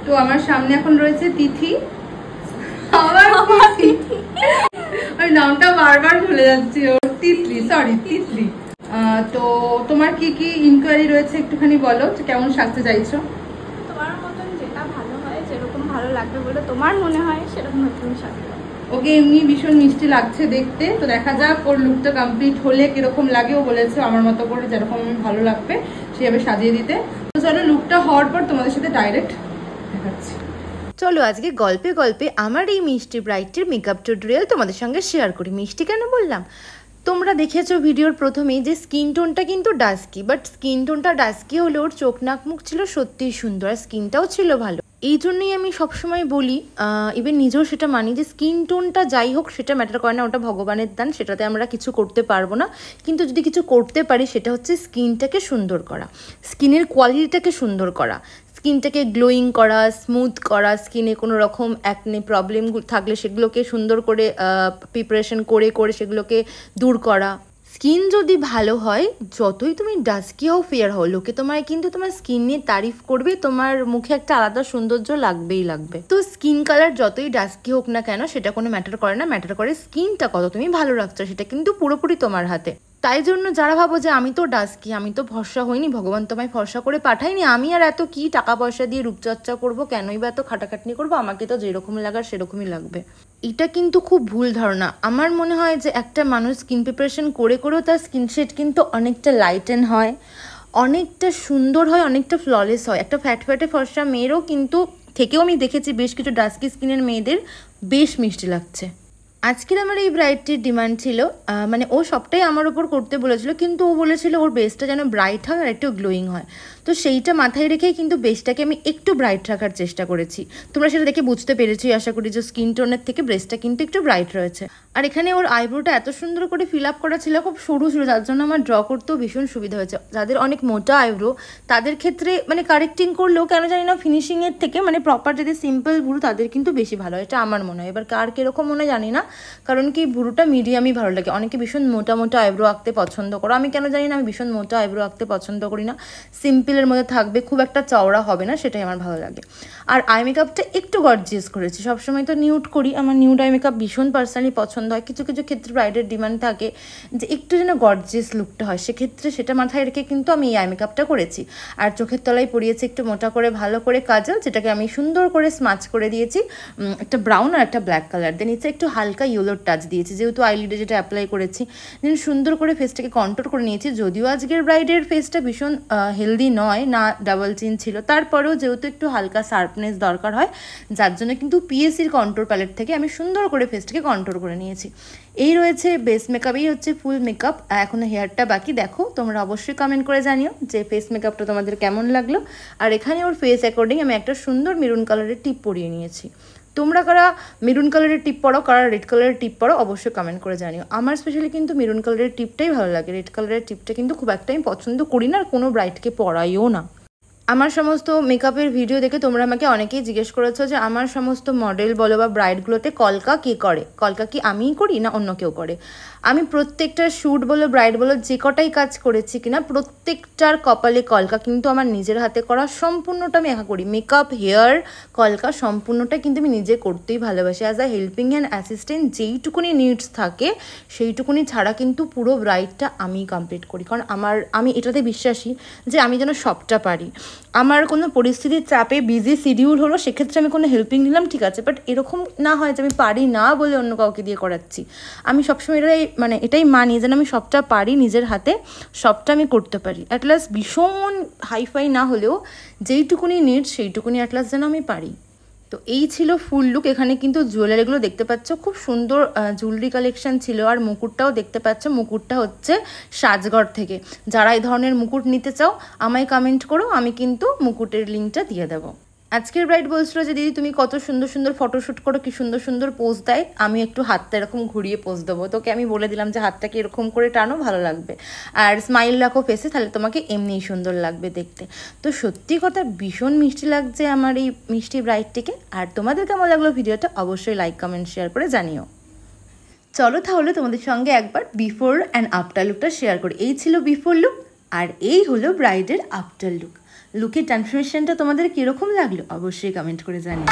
তো আমার সামনে এখন রয়েছে তিথি। ওই নামটা বারবার ভুলে যাচ্ছি, ওর তিতলি, সরি তিতলি। তো তোমার কি কি ইনকোয়ারি রয়েছে একটুখানি বলো, কেমন সাজতে চাইছো? তোমার মতন যেটা ভালো হয়, যেরকম ভালো লাগবে বলে তোমার মনে হয় সেরকম তুমি সাজতে। ওকে এমনি ভীষণ মিষ্টি লাগছে দেখতে, তো দেখা যাক ওর লুকটা কমপ্লিট হলে কিরকম লাগে। ও বলেছে আমার মতো করে যেরকম আমি ভালো লাগবে সেভাবে সাজিয়ে দিতে। তো চলো লুকটা হওয়ার পর তোমাদের সাথে ডাইরেক্ট দেখাচ্ছি। চলো আজকে গল্পে গল্পে আমার এই মিষ্টি ব্রাইডটির মেকআপ টিউটোরিয়াল তোমাদের সঙ্গে শেয়ার করি। মিষ্টি কেন বললাম? তোমরা দেখেছো ভিডিওর প্রথমেই যে স্কিন টোনটা কিন্তু ডাস্কি, বাট স্কিন টোনটা ডাস্কি হলে ওর চোখ নাক মুখ ছিল সত্যিই সুন্দর, আর স্কিনটাও ছিল ভালো। এই জন্যই আমি সবসময় বলি, ইভেন নিজেও সেটা মানি, যে স্কিন টোনটা যাই হোক সেটা ম্যাটার করে না, ওটা ভগবানের দান, সেটাতে আমরা কিছু করতে পারবো না। কিন্তু যদি কিছু করতে পারি সেটা হচ্ছে স্কিনটাকে সুন্দর করা, স্কিনের কোয়ালিটিটাকে সুন্দর করা, স্কিনটাকে গ্লোয়িং করা, স্মুথ করা, স্কিনে কোনো রকম অ্যাকনে প্রবলেম থাকলে সেগুলোকে সুন্দর করে প্রিপারেশন করে করে সেগুলোকে দূর করা। স্কিন যদি ভালো হয়, যতই তুমি ডাস্কি হও ফেয়ার হও, লোকে তোমায় কিন্তু তোমার স্কিন নিয়ে তারিফ করবে, তোমার মুখে একটা আলাদা সৌন্দর্য লাগবেই লাগবে। তো স্কিন কালার যতই ডাস্কি হোক না কেন সেটা কোনো ম্যাটার করে না, ম্যাটার করে স্কিনটা কত তুমি ভালো রাখছো, সেটা কিন্তু পুরোপুরি তোমার হাতে। তাই জন্য যারা ভাবো যে আমি তো ডাস্কি, আমি তো ফর্সা হইনি, ভগবান তোমায় ফর্সা করে পাঠায়নি, আমি আর এত কি টাকা পয়সা দিয়ে রূপচর্চা করবো, কেনই বা এত খাটাখাটনি করবো, আমাকে তো যেরকম লাগার সেরকমই লাগবে, এটা কিন্তু খুব ভুল ধারণা। আমার মনে হয় যে একটা মানুষ স্কিন প্রিপারেশন করে করেও তার স্কিন শেড কিন্তু অনেকটা লাইটেন হয়, অনেকটা সুন্দর হয়, অনেকটা ফ্ললেস হয়। একটা ফ্যাটে ফর্সা মেয়েরও কিন্তু থেকেও আমি দেখেছি বেশ কিছু ডাস্কি স্কিনের মেয়েদের বেশ মিষ্টি লাগছে। আজকের আমার এই ব্রাইডটির ডিমান্ড ছিল, মানে ও সবটাই আমার ওপর করতে বলেছিল, কিন্তু ও বলেছিল ওর বেসটা যেন ব্রাইট হয় আর একটু গ্লোয়িং হয়। তো সেইটা মাথায় রেখেই কিন্তু বেসটাকে আমি একটু ব্রাইট রাখার চেষ্টা করেছি। তোমরা সেটা দেখে বুঝতে পেরেছি আশা করি, যে স্কিন টোনের থেকে ব্রেসটা কিন্তু একটু ব্রাইট রয়েছে। আর এখানে ওর আইব্রোটা এত সুন্দর করে ফিল আপ করা ছিল, খুব সরু ছিল, যার জন্য আমার ড্র করতেও ভীষণ সুবিধা হয়েছে। যাদের অনেক মোটা আইব্রো তাদের ক্ষেত্রে মানে কারেক্টিং করলেও কেন জানি না ফিনিশিংয়ের থেকে মানে প্রপার যদি সিম্পল ভুরু তাদের কিন্তু বেশি ভালো হয়, এটা আমার মনে হয়। এবার কার কীরকম মনে জানি না, কারণ কি ভুরুটা মিডিয়ামই ভালো লাগে। অনেকে ভীষণ মোটা মোটা আইব্রো আঁকতে পছন্দ করো, আমি কেন জানি না, আমি ভীষণ মোটা আইব্রো আঁকতে পছন্দ করি না। সিম্পলের মধ্যে থাকবে, খুব একটা চওড়া হবে না, সেটাই আমার ভালো লাগে। আর আই মেকআপটা একটু গর্জিয়াস করেছি, সবসময় তো নিউড করি, আমার নিউড আই মেকআপ ভীষণ পার্সোনালি পছন্দ হয়। কিছু কিছু ক্ষেত্রে ব্রাইডের ডিমান্ড থাকে যে একটু যেন গর্জিয়াস লুকটা হয়, সেক্ষেত্রে সেটা মাথায় রেখে কিন্তু আমি এই আই মেকআপটা করেছি। আর চোখের তলায় পরিয়েছি একটু মোটা করে ভালো করে কাজল, যেটাকে আমি সুন্দর করে স্মাচ করে দিয়েছি একটা ব্রাউন আর একটা ব্ল্যাক কালার দিয়ে, নিচে একটু হালকা ইয়েলোর টাচ দিয়েছি যেহেতু আইলিডে যেটা অ্যাপ্লাই করেছি। দেন সুন্দর করে ফেসটাকে কন্ট্রোল করে নিয়েছি। যদিও আজকের ব্রাইডের ফেসটা ভীষণ হেলদি নয়, না ডাবল চিন ছিল, তারপরেও যেহেতু একটু হালকা শার্পনেস দরকার হয়, যার জন্য কিন্তু পিএসসির কন্ট্রোল প্যালেট থেকে আমি সুন্দর করে ফেসটাকে কন্ট্রোল করে নিয়েছি। এই রয়েছে বেস মেকআপ, এই হচ্ছে ফুল মেকআপ। এখনও হেয়ারটা বাকি, দেখো তোমরা অবশ্যই কমেন্ট করে জানিও যে ফেস মেকআপটা তোমাদের কেমন লাগলো। আর এখানে ওর ফেস অ্যাকর্ডিং আমি একটা সুন্দর মেরুন কালারের টিপ পরিয়ে নিয়েছি। তোমরা কারা মেরুন কালারের টিপ পরো, কারা রেড কালারের টিপ পরো, অবশ্যই কমেন্ট করে জানিও। আমার স্পেশালি কিন্তু মেরুন কালারের টিপটাই ভালো লাগে, রেড কালারের টিপটা কিন্তু খুব একটা আমি পছন্দ করি না, আর কোনো ব্রাইডকে পরাইও না। আমার সমস্ত মেকআপের ভিডিও দেখে তোমরা আমাকে অনেকেই জিজ্ঞেস করেছো যে আমার সমস্ত মডেল বলো বা ব্রাইডগুলোতে কলকা কে করে, কলকা কি আমিই করি না অন্য কেউ করে? আমি প্রত্যেকটা শ্যুট বলো ব্রাইড বলো যে কটাই কাজ করেছি কিনা প্রত্যেকটার কপালে কলকা কিন্তু আমার নিজের হাতে করা, সম্পূর্ণটা আমি একা করি। মেকআপ, হেয়ার, কলকা সম্পূর্ণটা কিন্তু আমি নিজে করতেই ভালোবাসি। As a helping and assistant যেইটুকুনি নিডস থাকে সেইটুকুনি ছাড়া কিন্তু পুরো ব্রাইডটা আমি কমপ্লিট করি, কারণ আমি এটাতে বিশ্বাসী যে আমি যেন সবটা পারি। আমার কোনো পরিস্থিতির চাপে বিজি শিডিউল হলো, সেক্ষেত্রে আমি কোনো হেল্পিং নিলাম, ঠিক আছে, বাট এরকম না হয় যে আমি পারি না বলে অন্য কাউকে দিয়ে করাচ্ছি। আমি সবসময় এটাই মানি যেন আমি সবটা পারি, নিজের হাতে সবটা আমি করতে পারি। অ্যাটলাস্ট ভীষণ হাইফাই না হলেও যেইটুকুনি নিড সেইটুকুনি অ্যাটলাস্ট যেন আমি পারি। তো এই ছিল ফুল লুক। এখানে কিন্তু জুয়েলারিগুলো দেখতে পাচ্ছ, খুব সুন্দর জুয়েলারি কালেকশন ছিল। আর মুকুটটাও দেখতে পাচ্ছ, মুকুটটা হচ্ছে সাজঘর থেকে। যারা এই ধরনের মুকুট নিতে চাও আমায় কমেন্ট করো, আমি কিন্তু মুকুটের লিঙ্কটা দিয়ে দেবো। আজকের ব্রাইড বলছিল যে দিদি তুমি কত সুন্দর সুন্দর ফটোশ্যুট করো, কি সুন্দর সুন্দর পোজ দেয়, আমি একটু হাতটা এরকম ঘুরিয়ে পোজ দেবো। তোকে আমি বলে দিলাম যে হাতটাকে এরকম করে টানো, ভালো লাগবে, আর স্মাইল রাখো ফেসে, তাহলে তোমাকে এমনিই সুন্দর লাগবে দেখতে। তো সত্যি কথা ভীষণ মিষ্টি লাগছে আমার এই মিষ্টি ব্রাইডটিকে। আর তোমাদের কেমন লাগলো ভিডিওটা অবশ্যই লাইক কমেন্ট শেয়ার করে জানিও। চলো তাহলে তোমাদের সঙ্গে একবার বিফোর অ্যান্ড আফটার লুকটা শেয়ার করি। এই ছিল বিফোর লুক আর এই হলো ব্রাইডের আফটার লুক। লুকের ট্রান্সফরমেশনটা তোমাদের কীরকম লাগলো অবশ্যই কমেন্ট করে জানিও।